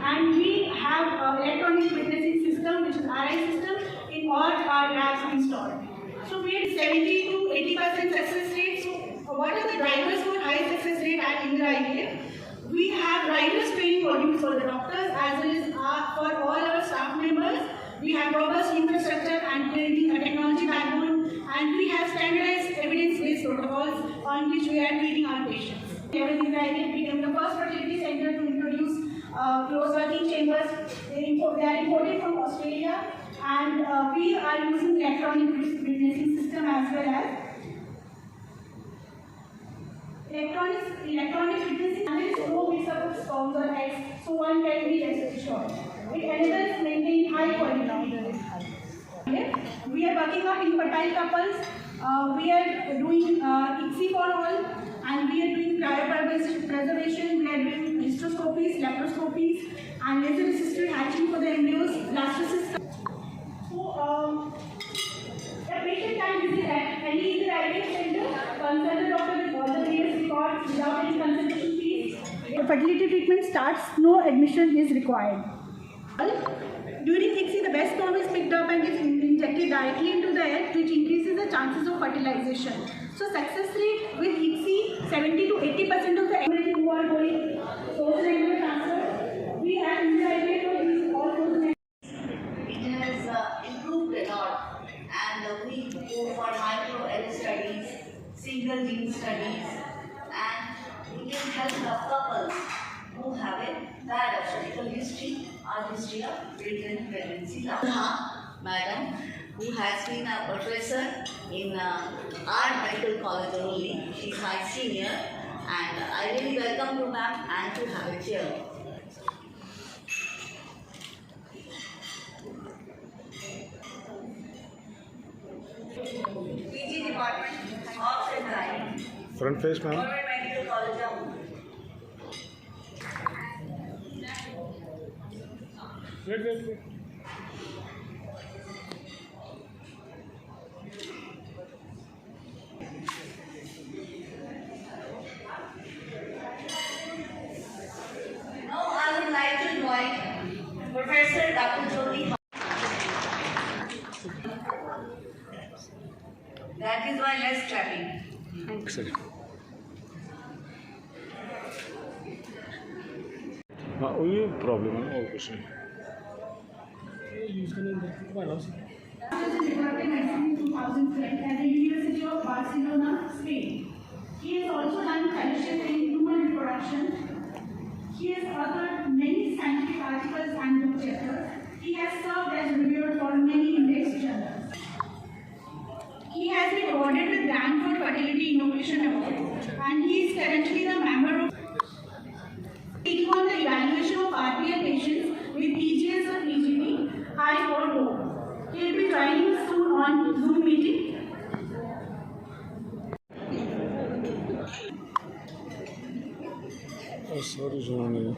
and we have electronic witnessing system, which is RI system, in all our labs installed. So we had 70 to 80% success rate. So what are the drivers for high success rate at Indira IVF? We have rigorous training modules for the doctors as well as for all our staff members. We have robust infrastructure and technology backbone, and we have standardized evidence-based protocols on which we are treating our patients. Indira IVF became the first fertility center to introduce closed working chambers. They are imported from Australia, and we are using electronic witnessing system as well as electronic witnessing. There is no mix-up of sperms or eggs, so one can be less assured. It enables maintaining high quality. We are working on infertile couples. We are doing ICSI for all, and we are doing cryopreservation. We are doing hysteroscopies, laparoscopies, and laser-assisted hatching for the embryos, blastocysts. So, the patient can visit any Indira IVF center, consult the doctor with all the previous records without any consultation fees. The fertility treatment starts, no admission is required. During ICSI, the best sperm is picked up and is injected directly into the egg, which increases the chances of fertilization. So, success rate with ICSI, 70 to 80% of the embryo who are going social embryo transfer, we have Indira IVF for these all those. It has improved a lot, and we go for micro-array studies, single gene studies, and we can help the couples who have a bad obstetrical history or history of pregnant pregnancy. Madam, who has been a professor in our medical college only. She is my senior, and I really welcome to ma'am and to have a chair. PG department of Chennai. Front face, ma'am. Government Medical College of Wait. Now I would like to invite Professor Dr. Jyoti. That is why less clapping. Excellent. ये problem है और कुछ नहीं use करने में वाला in 2010 at the University of Barcelona, Spain. He has also done fellowship in human reproduction. He has authored many scientific articles and book chapters. He has served as reviewer for many index journals. He has been awarded with Brantford Fertility Innovation Award, and he is currently the member of taking on the evaluation of RPL patients with PGS or PGP, high or low. He will be joining us soon on Zoom meeting. sorry, Johnny.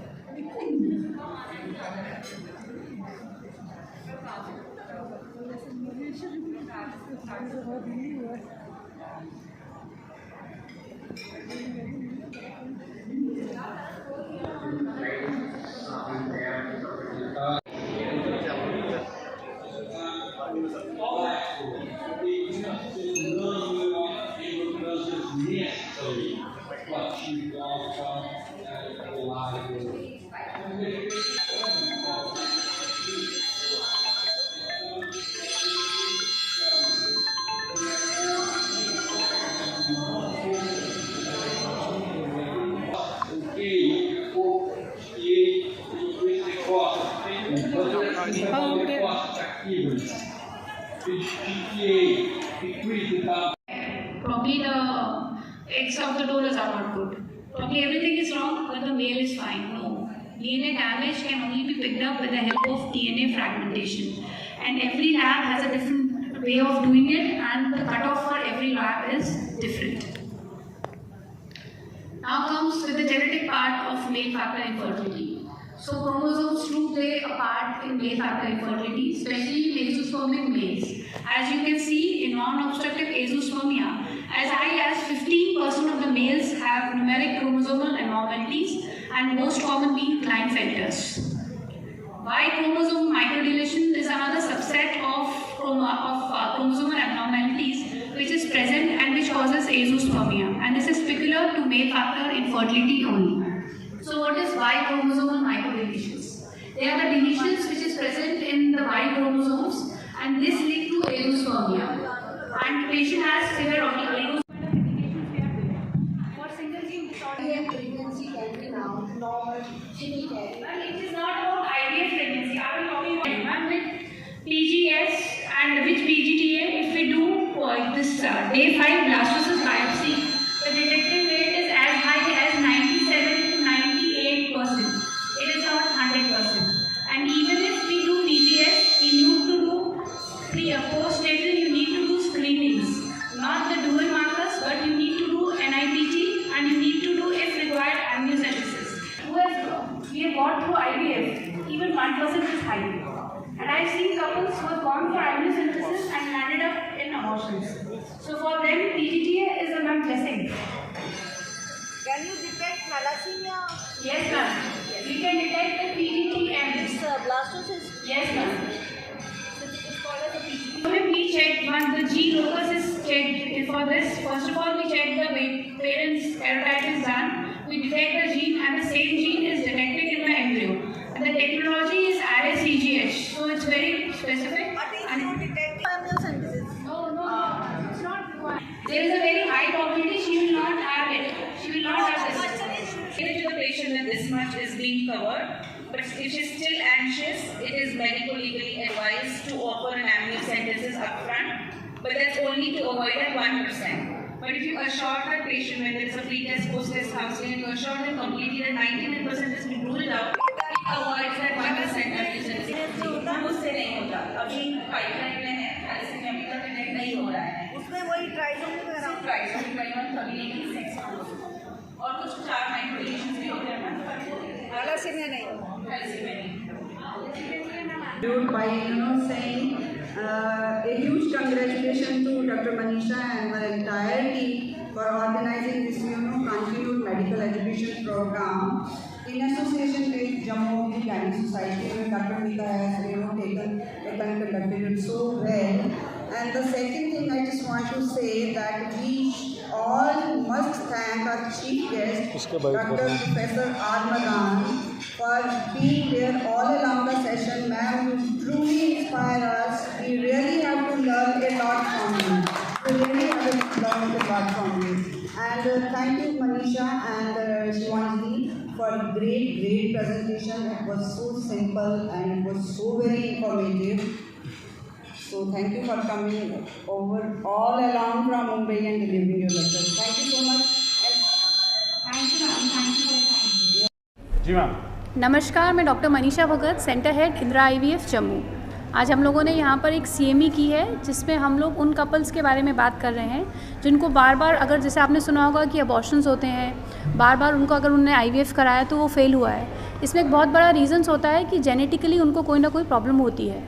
Probably the eggs of the donors are not good. Probably everything is wrong, but the male is fine. No. DNA damage can only be picked up with the help of DNA fragmentation. And every lab has a different way of doing it, and the cutoff for every lab is different. Now comes with the genetic part of male factor infertility. So chromosomes do play a part in male factor infertility, especially in azoospermic males. As you can see, in non-obstructive azoospermia, as high as 15% of the males have numeric chromosomal abnormalities, and most common being Klinefelters. Y chromosome microdeletion is another subset of chromosomal abnormalities which is present and which causes azoospermia, and this is peculiar to male factor infertility only. So what is Y chromosomal microdeletions? They are the deletions which is present in the Y chromosomes, and this lead to azoospermia, and patient has severe oligospondylomatosis. For single gene disorder, pregnancy can be now normal, she can. well, it is not about IVF pregnancy. I will talking about one with PGS and with PGTA. If we do this day 5 blastocyst biopsy, the detective rate is as high as 97 to 98%. It is not 100%. And even if we do PGS, we need to do post-natal, you need to do screenings, not the dual markers, but you need to do NIPT and you need to do, if required, amniocentesis. We have gone through IVF, even 1% is high. And I've seen couples who have gone for amniocentesis and landed up in abortions. So for them, PGTA is a blessing. Can you detect thalassemia? Yes, ma'am. We can detect the PGTM. It's blastocyst. Yes, ma'am. It's called as a PGT. When we check, once the G locus is checked for this, first of all we check the parent's karyotype is done, we detect the gene and the same gene is detected in the embryo. And the technology is RSEGH, so it's very specific. But if And you detect amniocentesis, no, it's not required. There is a very high probability she will not have it. She will not have this. Say to the patient that this much is being covered, but if she's still anxious, it is medico-legally advised to offer an amniocentesis upfront, but that's only to avoid that 1%. But if you assure that patient when there is a pre-test, post-test counseling, and you assure them completely that 99% has been ruled out, it avoids that 1% amniocentesis. उससे नहीं होता, अभी pipeline में है, thalassaemia अभी तक detect नहीं हो रहा है। उसमें वही ट्राइसोमी वगैरह और कुछ 4 माइक्रोडिलेशंस भी होते हैं ना, thalassemia नहीं थैलेसीमिया नहीं। By saying a huge congratulations to Dr. Manisha and her entire team for organizing this continued medical education program in association with Jammu Gynae Society, where Dr. Mika has conducted it so well. And the second thing I just want to say that we all must thank our chief guest, Dr. Professor R. Madan, for being there all along the session. Ma'am, you truly inspire us. We really have to learn a lot from you. We really have to learn a lot from you. And thank you, Manisha and Shivanji, for great presentation. It was so simple and it was so very informative. So thank you for coming over all along from Mumbai and delivering your lecture. Thank you so much. Thank you, ma'am. Thank you for your time. जी ma'am. नमस्कार, मैं doctor Manisha Bhagat, centre head Indira IVF Jammu. आज हम लोगों ने यहाँ पर एक CME की है जिसमें हम लोग उन कपल्स के बारे में बात कर रहे हैं जिनको बार बार, अगर जैसे आपने सुना होगा कि अबॉर्शंस होते हैं, बार बार उनको अगर उन्होंने IVF कराया तो वो फेल हुआ है। इसमें एक बहुत बड़ा रीज़न्स होता है कि जेनेटिकली उनको कोई ना कोई प्रॉब्लम होती है।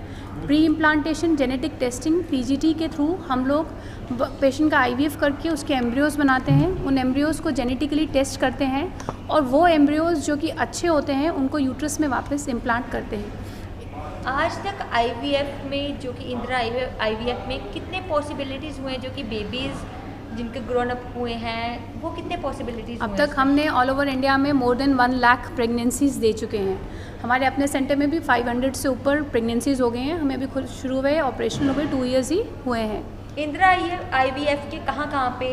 Pre implantation genetic testing PGT के थ्रू हम लोग पेशेंट का IVF करके उसके एम्ब्रियोज़ बनाते हैं, उन एम्ब्रियोज़ को जेनेटिकली टेस्ट करते हैं और वो एम्ब्रियोज़ जो कि अच्छे होते हैं उनको यूट्रस में वापस इम्प्लांट करते हैं। आज तक IVF में, जो कि इंदिरा IVF में कितने पॉसिबिलिटीज़ हुए हैं, जो कि बेबीज़ जिनके ग्रोन अप हुए हैं वो कितने पॉसिबिलिटीज़ अब तक हमने ऑल ओवर इंडिया में मोर देन 1 लाख प्रेगनेंसीज़ दे चुके हैं। हमारे अपने सेंटर में भी 500 से ऊपर प्रेगनेंसीज़ हो गए हैं। हमें अभी खुद शुरू हुए ऑपरेशन हुए 2 ईयर्स ही हुए हैं। इंदिरा IVF के कहाँ पे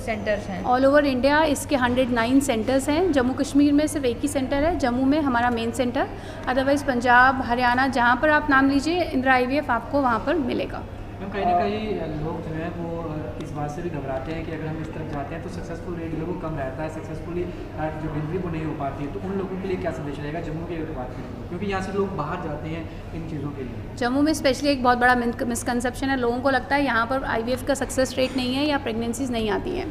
सेंटर्स हैं? ऑल ओवर इंडिया इसके 109 सेंटर्स हैं। जम्मू कश्मीर में सिर्फ एक ही सेंटर है, जम्मू में हमारा main centre. Otherwise Punjab, Haryana, जहाँ पर आप नाम लीजिए इंदिरा IVF आपको वहाँ पर मिलेगा। मैम कहीं ना कहीं लोग जो है वो इस बात से भी घबराते हैं कि अगर हम इस तरफ जाते हैं तो सक्सेसफुल रेट जो है वो कम रहता है, सक्सेसफुली जो डिलीवरी वो नहीं हो पाती है। तो उन लोगों के लिए क्या संदेश रहेगा जम्मू की अगर बात करें, क्योंकि यहाँ से लोग बाहर जाते हैं इन चीज़ों के लिए? जम्मू में स्पेशली एक बहुत बड़ा मिसकंसेप्शन है, लोगों को लगता है यहाँ पर IVF का सक्सेस रेट नहीं है या प्रेगनेंसीज नहीं आती हैं।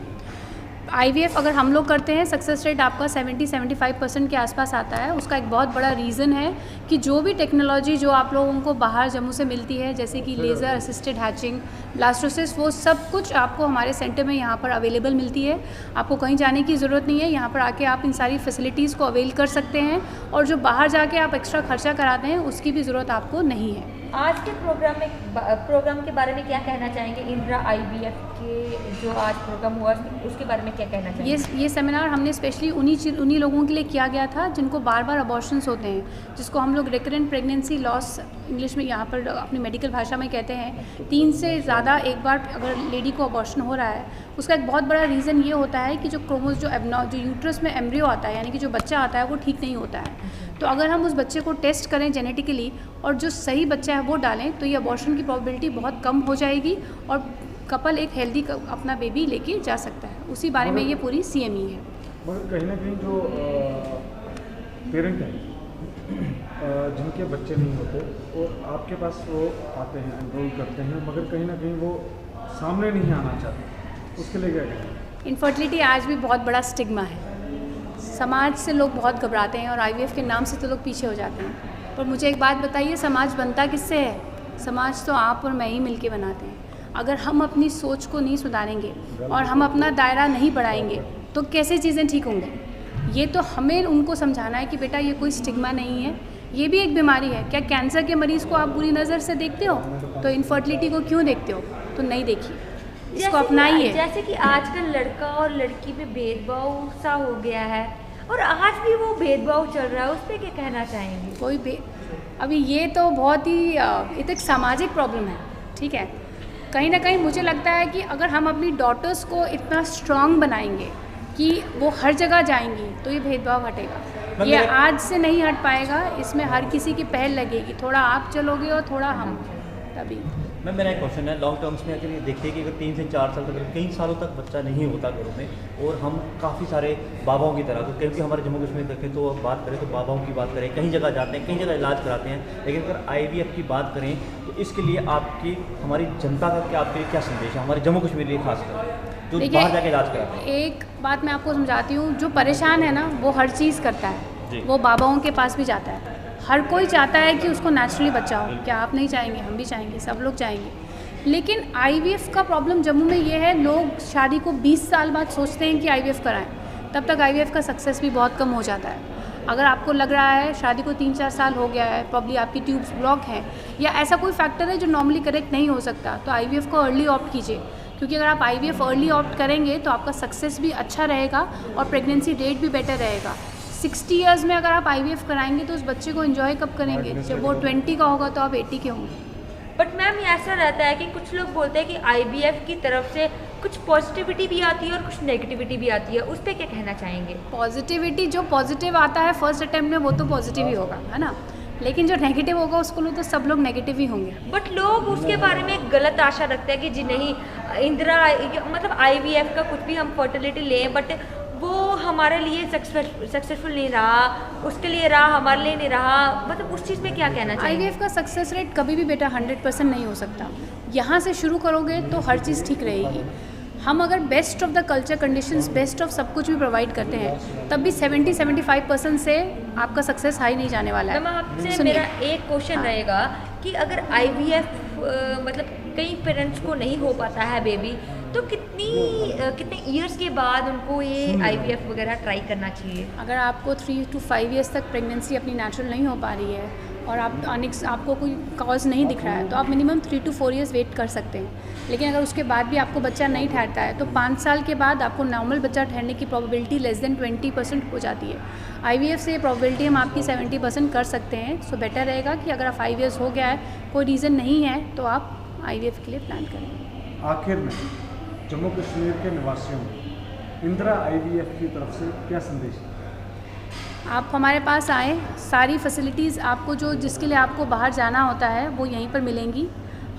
IVF अगर हम लोग करते हैं सक्सेस रेट आपका 70-75% के आसपास आता है। उसका एक बहुत बड़ा रीज़न है कि जो भी टेक्नोलॉजी जो आप लोगों को बाहर जम्मू से मिलती है, जैसे कि लेज़र असिस्टेड हैचिंग, ब्लास्टोसिस, वो सब कुछ आपको हमारे सेंटर में यहाँ पर अवेलेबल मिलती है। आपको कहीं जाने की ज़रूरत नहीं है, यहाँ पर आके आप इन सारी फैसिलिटीज़ को अवेल कर सकते हैं, और जो बाहर जाके आप एक्स्ट्रा खर्चा कराते हैं उसकी भी ज़रूरत आपको नहीं है। आज के प्रोग्राम के बारे में क्या कहना चाहेंगे? इंदिरा IVF के जो आज प्रोग्राम हुआ उसके बारे में क्या कहना चाहेंगे? ये सेमिनार हमने स्पेशली उन्हीं लोगों के लिए किया गया था जिनको बार बार अबॉर्शंस होते हैं, जिसको हम लोग रिकरेंट प्रेगनेंसी लॉस इंग्लिश में यहाँ पर अपनी मेडिकल भाषा में कहते हैं। 3 से ज़्यादा एक बार अगर लेडी को अबॉर्शन हो रहा है, उसका एक बहुत बड़ा रीज़न ये होता है कि जो जो यूट्रस में एम्ब्रियो आता है, यानी कि जो बच्चा आता है वो ठीक नहीं होता है। तो अगर हम उस बच्चे को टेस्ट करें जेनेटिकली और जो सही बच्चा है वो डालें, तो ये अबॉर्शन की प्रोबेबिलिटी बहुत कम हो जाएगी और कपल एक हेल्दी अपना बेबी लेके जा सकता है। उसी बारे में ये पूरी CME है। मगर कहीं ना कहीं जो पेरेंट हैं जिनके बच्चे नहीं होते, और आपके पास वो आते हैं, एनरोल करते हैं, मगर कहीं ना कहीं वो सामने नहीं आना चाहते, उसके लिए क्या करें? इनफर्टिलिटी आज भी बहुत बड़ा स्टिग्मा है। समाज से लोग बहुत घबराते हैं और IVF के नाम से तो लोग पीछे हो जाते हैं। पर मुझे एक बात बताइए, समाज बनता किससे है? समाज तो आप और मैं ही मिलके बनाते हैं। अगर हम अपनी सोच को नहीं सुधारेंगे और हम अपना दायरा नहीं बढ़ाएंगे तो कैसे चीज़ें ठीक होंगी? ये तो हमें उनको समझाना है कि बेटा ये कोई स्टिग्मा नहीं है, ये भी एक बीमारी है। क्या कैंसर के मरीज़ को आप बुरी नज़र से देखते हो? तो इनफर्टिलिटी को क्यों देखते हो? तो नहीं देखिए, इसको अपनाइए। जैसे कि आजकल लड़का और लड़की में भेदभाव सा हो गया है और आज भी वो भेदभाव चल रहा है, उस पर क्या कहना चाहेंगे? अभी ये तो बहुत ही ये तो एक सामाजिक प्रॉब्लम है, ठीक है। कहीं ना कहीं मुझे लगता है कि अगर हम अपनी डॉटर्स को इतना स्ट्रॉन्ग बनाएंगे कि वो हर जगह जाएंगी तो ये भेदभाव हटेगा। ये आज से नहीं हट पाएगा, इसमें हर किसी की पहल लगेगी। थोड़ा आप चलोगे और थोड़ा हम, तभी। मैम मेरा एक क्वेश्चन है, लॉन्ग टर्म्स में अगर ये देखते हैं कि अगर 3 से 4 साल तक, कई सालों तक बच्चा नहीं होता घरों में, और हम काफ़ी सारे बाबाओं की तरह, क्योंकि हमारे जम्मू कश्मीर देखें तो बात करें तो बाबाओं की बात करें, कहीं जगह जाते हैं, कहीं जगह इलाज कराते हैं, लेकिन अगर IVF की बात करें तो इसके लिए आपकी, हमारी जनता का क्या, आपके लिए क्या संदेश है, हमारे जम्मू कश्मीर के लिए खासकर जो बाहर जाके इलाज कराते हैं? एक बात मैं आपको समझाती हूँ, जो परेशान है ना वो हर चीज़ करता है, वो बाबाओं के पास भी जाता है। हर कोई चाहता है कि उसको नेचुरली बच्चा हो। क्या आप नहीं चाहेंगे? हम भी चाहेंगे, सब लोग चाहेंगे। लेकिन IVF का प्रॉब्लम जम्मू में ये है, लोग शादी को 20 साल बाद सोचते हैं कि IVF कराएं, तब तक IVF का सक्सेस भी बहुत कम हो जाता है। अगर आपको लग रहा है शादी को 3-4 साल हो गया है, प्रॉब्ली आपकी ट्यूब्स ब्लॉक हैं या ऐसा कोई फैक्टर है जो नॉर्मली करेक्ट नहीं हो सकता, तो IVF को अर्ली ऑप्ट कीजिए, क्योंकि अगर आप IVF अर्ली ऑप्ट करेंगे तो आपका सक्सेस भी अच्छा रहेगा और प्रेगनेंसी रेट भी बेटर रहेगा। 60 ईयर्स में अगर आप IVF कराएंगे तो उस बच्चे को एंजॉय कब करेंगे? जब वो 20 का होगा तो आप 80 के होंगे। बट मैम ऐसा रहता है कि कुछ लोग बोलते हैं कि IVF की तरफ से कुछ पॉजिटिविटी भी आती है और कुछ नेगेटिविटी भी आती है, उस पर क्या कहना चाहेंगे? पॉजिटिविटी, जो पॉजिटिव आता है फर्स्ट अटेम्प्ट में वो तो पॉजिटिव ही होगा, है ना, लेकिन जो नेगेटिव होगा उसको तो सब लोग नेगेटिव ही होंगे। बट लोग उसके बारे में गलत आशा रखते हैं कि जी नहीं, इंदिरा मतलब IVF का कुछ भी हम फर्टिलिटी लें बट वो हमारे लिए सक्सेसफुल नहीं रहा, उसके लिए रहा, हमारे लिए नहीं रहा, मतलब उस चीज़ में क्या कहना चाहिए? IVF का सक्सेस रेट कभी भी बेटा 100% नहीं हो सकता। यहाँ से शुरू करोगे तो हर चीज़ ठीक रहेगी। हम अगर best of the culture conditions, best of सब कुछ भी प्रोवाइड करते हैं, तब भी 70-75% से आपका सक्सेस हाई नहीं जाने वाला है। मैम आपसे मेरा एक क्वेश्चन रहेगा कि अगर IVF मतलब कई पेरेंट्स को नहीं हो पाता है बेबी, तो कितने ईयर्स के बाद उनको ये IVF वगैरह ट्राई करना चाहिए? अगर आपको 3 to 5 ईयर्स तक प्रेगनेंसी अपनी नेचुरल नहीं हो पा रही है और आपको कोई कॉज नहीं दिख रहा है तो आप मिनिमम 3 to 4 ईयर्स वेट कर सकते हैं। लेकिन अगर उसके बाद भी आपको बच्चा नहीं ठहरता है तो 5 साल के बाद आपको नॉर्मल बच्चा ठहरने की प्रोबेबिलिटी लेस देन 20% हो जाती है। IVF से ये प्रोबेबिलिटी हम आपकी 70% कर सकते हैं। सो बेटर रहेगा कि अगर आप 5 ईयर्स हो गया है, कोई रीज़न नहीं है, तो आप IVF के लिए प्लान करें। आखिर में जम्मू कश्मीर के निवासियों में इंदिरा IVF की तरफ से क्या संदेश है? आप हमारे पास आएँ, सारी फैसिलिटीज़ आपको जिसके लिए आपको बाहर जाना होता है वो यहीं पर मिलेंगी।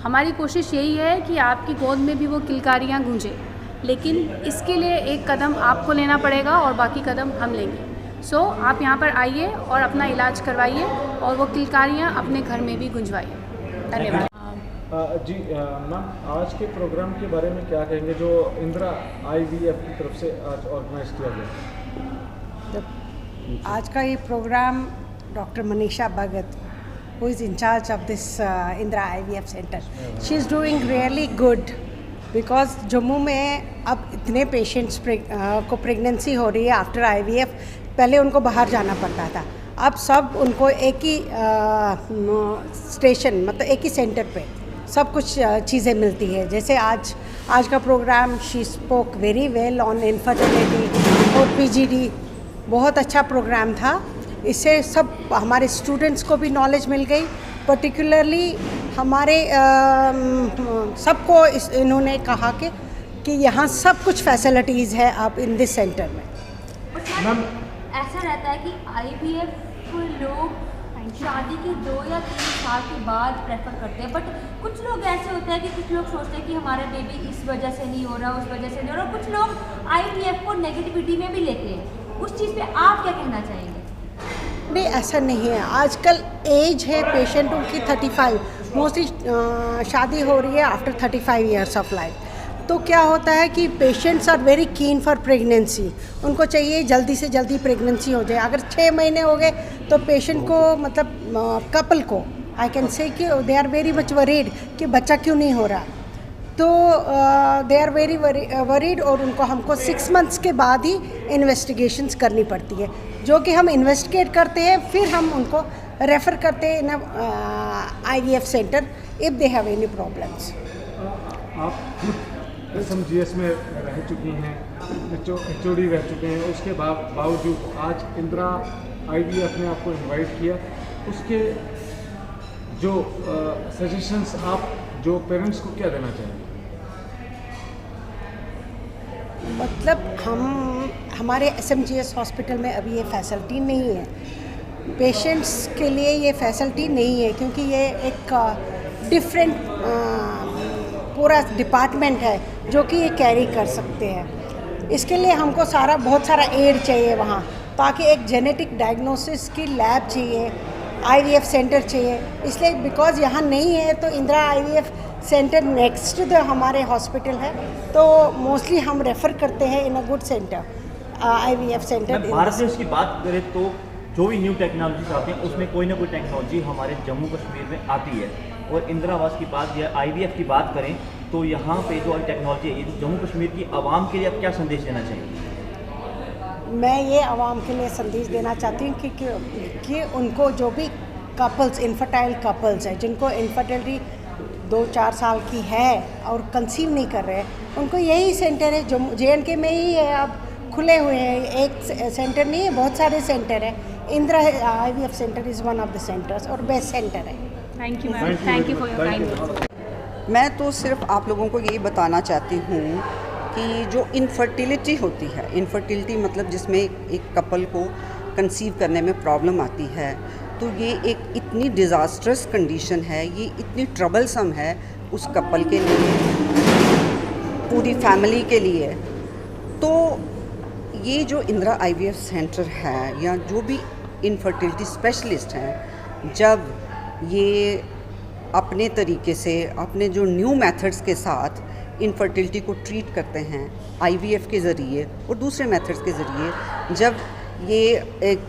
हमारी कोशिश यही है कि आपकी गोद में भी वो किलकारियाँ गूंजे, लेकिन इसके लिए एक कदम आपको लेना पड़ेगा और बाकी कदम हम लेंगे। सो आप यहाँ पर आइए और अपना इलाज करवाइए और वो किलकारियाँ अपने घर में भी गुंजवाइए। धन्यवाद। जी मैम, आज के प्रोग्राम के बारे में क्या कहेंगे जो इंदिरा IVF की तरफ से आज ऑर्गेनाइज किया गया? आज का ये programme Dr. Manisha Bhagat, who is in charge of this Indira IVF Center. She is doing really good because Jammu में अब इतने पेशेंट्स को प्रेगनेंसी हो रही है आफ्टर IVF. पहले उनको बाहर जाना पड़ता था, अब सब उनको एक ही स्टेशन मतलब एक ही सेंटर पे सब कुछ चीज़ें मिलती है. जैसे आज का programme she spoke very well on infertility और PGD. बहुत अच्छा प्रोग्राम था. इससे सब हमारे स्टूडेंट्स को भी नॉलेज मिल गई. पर्टिकुलरली हमारे सबको इन्होंने कहा कि यहाँ सब कुछ फैसिलिटीज़ है आप इन दिस सेंटर में. ऐसा रहता है कि IVF लोग शादी के 2 या 3 साल के बाद प्रेफर करते हैं, बट कुछ लोग ऐसे होते हैं कि कुछ लोग सोचते हैं कि हमारा बेबी इस वजह से नहीं हो रहा, उस वजह से नहीं हो रहा. कुछ लोग IVF को नेगेटिविटी में भी लेते हैं. उस चीज़ पे आप क्या कहना चाहेंगे? नहीं, ऐसा नहीं है. आजकल एज है पेशेंटों की 35. मोस्टली शादी हो रही है आफ्टर 35 ईयर्स ऑफ लाइफ. तो क्या होता है कि patients are very keen for pregnancy. उनको चाहिए जल्दी से जल्दी प्रेगनेंसी हो जाए. अगर 6 महीने हो गए तो पेशेंट को मतलब कपल को आई कैन से कि they are very much worried कि बच्चा क्यों नहीं हो रहा. तो दे आर वेरी वरीड और उनको हमको 6 मंथ्स के बाद ही इन्वेस्टिगेशंस करनी पड़ती है, जो कि हम इन्वेस्टिगेट करते हैं. फिर हम उनको रेफ़र करते हैं इन IVF centre if they have any problems. आप SMGS में रह चुकी हैं, HOD रह चुके हैं, उसके बावजूद आज इंदिरा IVF ने आपको इनवाइट किया. उसके जो सजेशंस आप जो पेरेंट्स को क्या देना चाहेंगे? मतलब हमारे SMGS हॉस्पिटल में अभी ये फैसिलिटी नहीं है. पेशेंट्स के लिए ये फैसिलिटी नहीं है क्योंकि ये एक डिफरेंट पूरा डिपार्टमेंट है जो कि ये कैरी कर सकते हैं. इसके लिए हमको बहुत सारा एड चाहिए वहाँ, ताकि एक जेनेटिक डायग्नोसिस की लैब चाहिए, IVF सेंटर चाहिए. इसलिए बिकॉज यहाँ नहीं है तो इंदिरा IVF सेंटर नेक्स्ट जो हमारे हॉस्पिटल है, तो मोस्टली हम रेफ़र करते हैं in a good centre IVF centre. Bharat देश की बात करें तो जो भी न्यू टेक्नोलॉजीज आती हैं उसमें कोई ना कोई टेक्नोलॉजी हमारे जम्मू कश्मीर में आती है. और इंदिरा आवास की बात या IVF की बात करें तो यहाँ पे जो टेक्नोलॉजी है, ये जम्मू कश्मीर की आवाम के लिए आप क्या संदेश देना चाहिए? मैं ये आवाम के लिए संदेश देना चाहती हूँ कि उनको जो भी कपल्स इनफर्टाइल कपल्स हैं जिनको इनफर्टिलिटी 2-4 साल की है और कंसीव नहीं कर रहे हैं, उनको यही सेंटर है जो JNK में ही है. अब खुले हुए हैं, एक सेंटर नहीं है, बहुत सारे सेंटर हैं. Indira IVF centre is one of the centres और बेस्ट सेंटर है. Thank you ma'am. Thank you for your kind. मैं तो सिर्फ आप लोगों को यही बताना चाहती हूँ कि जो इनफर्टिलिटी होती है, इनफर्टिलिटी मतलब जिसमें एक कपल को कंसीव करने में प्रॉब्लम आती है, तो ये एक इतनी डिज़ास्ट्रस कंडीशन है, ये इतनी ट्रबलसम है उस कपल के लिए, पूरी फैमिली के लिए. तो ये जो इंदिरा IVF सेंटर है या जो भी इनफर्टिलिटी स्पेशलिस्ट हैं, जब ये अपने तरीके से अपने जो न्यू मेथड्स के साथ इनफर्टिलिटी को ट्रीट करते हैं IVF के ज़रिए और दूसरे मेथड्स के ज़रिए, जब ये एक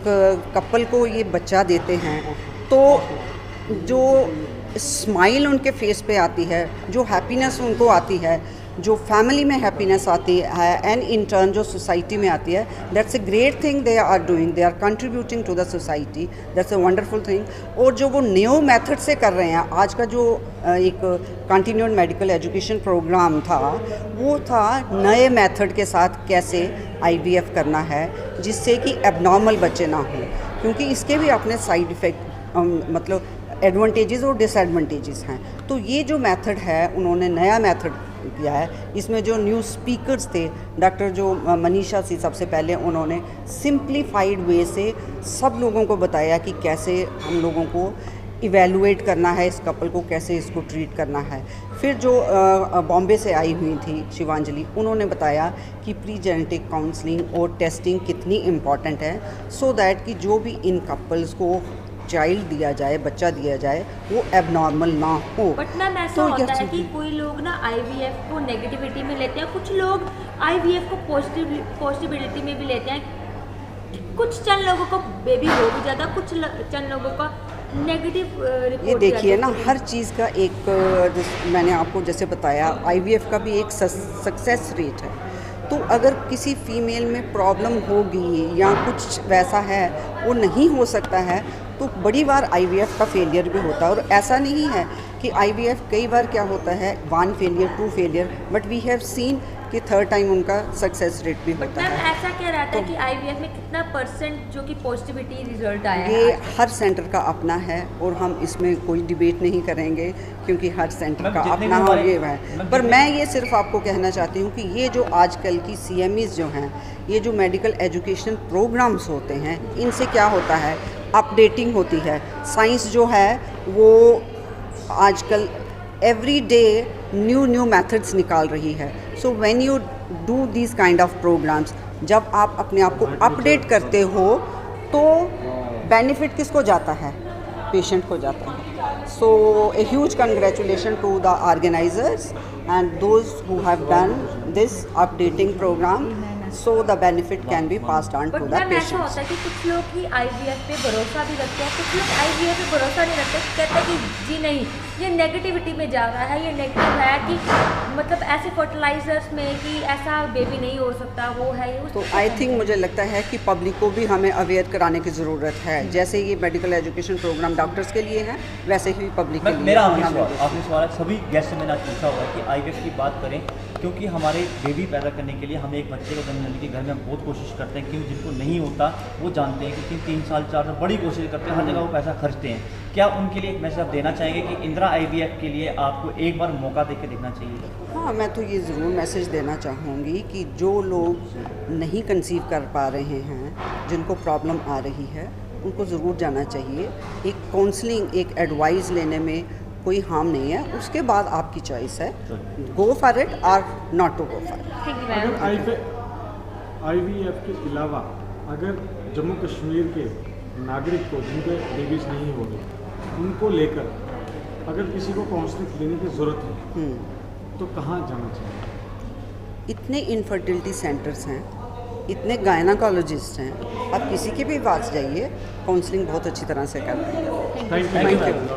कपल को ये बच्चा देते हैं तो जो स्माइल उनके फेस पे आती है, जो हैप्पीनेस उनको आती है, जो फैमिली में हैप्पीनेस आती है एंड इन टर्न जो सोसाइटी में आती है, that's a great thing they are doing. They are contributing to the society. That's a wonderful thing. और जो वो न्यू मेथड से कर रहे हैं, आज का जो एक कंटिन्यूड मेडिकल एजुकेशन प्रोग्राम था, वो था नए मेथड के साथ कैसे IVF करना है जिससे कि एबनॉर्मल बच्चे ना हों, क्योंकि इसके भी अपने साइड इफ़ेक्ट मतलब एडवांटेजेस और डिसएडवांटेजेस हैं. तो ये जो मेथड है उन्होंने नया मेथड किया है. इसमें जो न्यू स्पीकर्स थे, डॉक्टर जो मनीषा सी, सबसे पहले उन्होंने सिंप्लीफाइड वे से सब लोगों को बताया कि कैसे हम लोगों को इवेलुएट करना है इस कपल को, कैसे इसको ट्रीट करना है. फिर जो बॉम्बे से आई हुई थी शिवांजलि, उन्होंने बताया कि प्री जेनेटिक काउंसलिंग और टेस्टिंग कितनी इम्पॉर्टेंट है, सो दैट कि जो भी इन कपल्स को चाइल्ड दिया जाए, बच्चा दिया जाए, वो एबनॉर्मल ना हो. बट मैम ऐसा होता है कि कोई लोग ना IVF को नेगेटिविटी में लेते हैं, कुछ लोग IVF को पॉजिटिविटी में भी लेते हैं. कुछ चंद लोगों को बेबी हो भी जाता, कुछ चंद लोगों का नेगेटिव रिपोर्ट। ये देखिए ना, हर चीज़ का एक मैंने आपको जैसे बताया IVF का भी एक सक्सेस रेट है। तो अगर किसी फीमेल में प्रॉब्लम होगी या कुछ वैसा है वो नहीं हो सकता है, तो बड़ी बार IVF का फेलियर भी होता है। और ऐसा नहीं है कि IVF कई बार क्या होता है 1 failure 2 failure, but we have seen कि 3rd टाइम उनका सक्सेस रेट भी होता है। ऐसा क्या रहता है कि IVF में कितना परसेंट जो कि पॉजिटिविटी रिजल्ट आया है? ये हर सेंटर का अपना है और हम इसमें कोई डिबेट नहीं करेंगे क्योंकि हर सेंटर का अपना और ये है। पर मैं ये सिर्फ आपको कहना चाहती हूँ कि ये जो आजकल की CMEs जो हैं, ये जो मेडिकल एजुकेशन प्रोग्राम्स होते हैं, इनसे क्या होता है, अपडेटिंग होती है। साइंस जो है वो आजकल एवरी डे न्यू मेथड्स निकाल रही है। So when you do this kind of programmes, जब आप अपने आप को अपडेट करते हो तो बेनिफिट किसको जाता है? पेशेंट को जाता है। So a huge congratulation to the organisers and those who have done this updating programme, so the benefit can be passed on to the ऐसा patients. होता है कि कुछ लोग ही IVF पे भरोसा भी रखते हैं, कुछ लोग IVF पे भरोसा नहीं रखते, कहते हैं कि जी नहीं ये नेगेटिविटी में जा रहा है, ये नेगेटिव है कि मतलब ऐसे फर्टिलाइजर्स में कि ऐसा बेबी नहीं हो सकता, वो है ये। तो आई थिंक मुझे लगता है कि पब्लिक को भी हमें अवेयर कराने की ज़रूरत है। जैसे ये मेडिकल एजुकेशन प्रोग्राम डॉक्टर्स के लिए है, वैसे ही पब्लिक के लिए। मेरा आखिरी सवाल है, सभी गेस्ट से मैंने आज पूछा हुआ है कि IVF की बात करें, क्योंकि हमारे बेबी पैदा करने के लिए हम एक बच्चे को जन्म देने के घर में हम बहुत कोशिश करते हैं, क्योंकि जिनको नहीं होता वो जानते हैं कि 3 साल 4 साल बड़ी कोशिश करते हैं, हर जगह वो पैसा खर्चते हैं। क्या उनके लिए एक मैसेज आप देना चाहेंगे कि इंदिरा IVF के लिए आपको एक बार मौका दे के देखना चाहिए? हाँ, मैं तो ये ज़रूर मैसेज देना चाहूँगी कि जो लोग नहीं कंसीव कर पा रहे हैं, जिनको प्रॉब्लम आ रही है, उनको ज़रूर जाना चाहिए। एक काउंसलिंग, एक एडवाइस लेने में कोई हार्म नहीं है। उसके बाद आपकी चॉइस है, गो फॉर इट और not to go for it. अगर IVF के अलावा अगर जम्मू कश्मीर के नागरिक को जिनके बेबीज नहीं हो रहे, उनको लेकर अगर किसी को काउंसलिंग लेने की ज़रूरत है तो कहाँ जाना चाहिए? इतने इनफर्टिलिटी सेंटर्स हैं, इतने गायनाकोलॉजिस्ट हैं, आप किसी के भी पास जाइए, काउंसलिंग बहुत अच्छी तरह से कर रहे हैं। Thank you.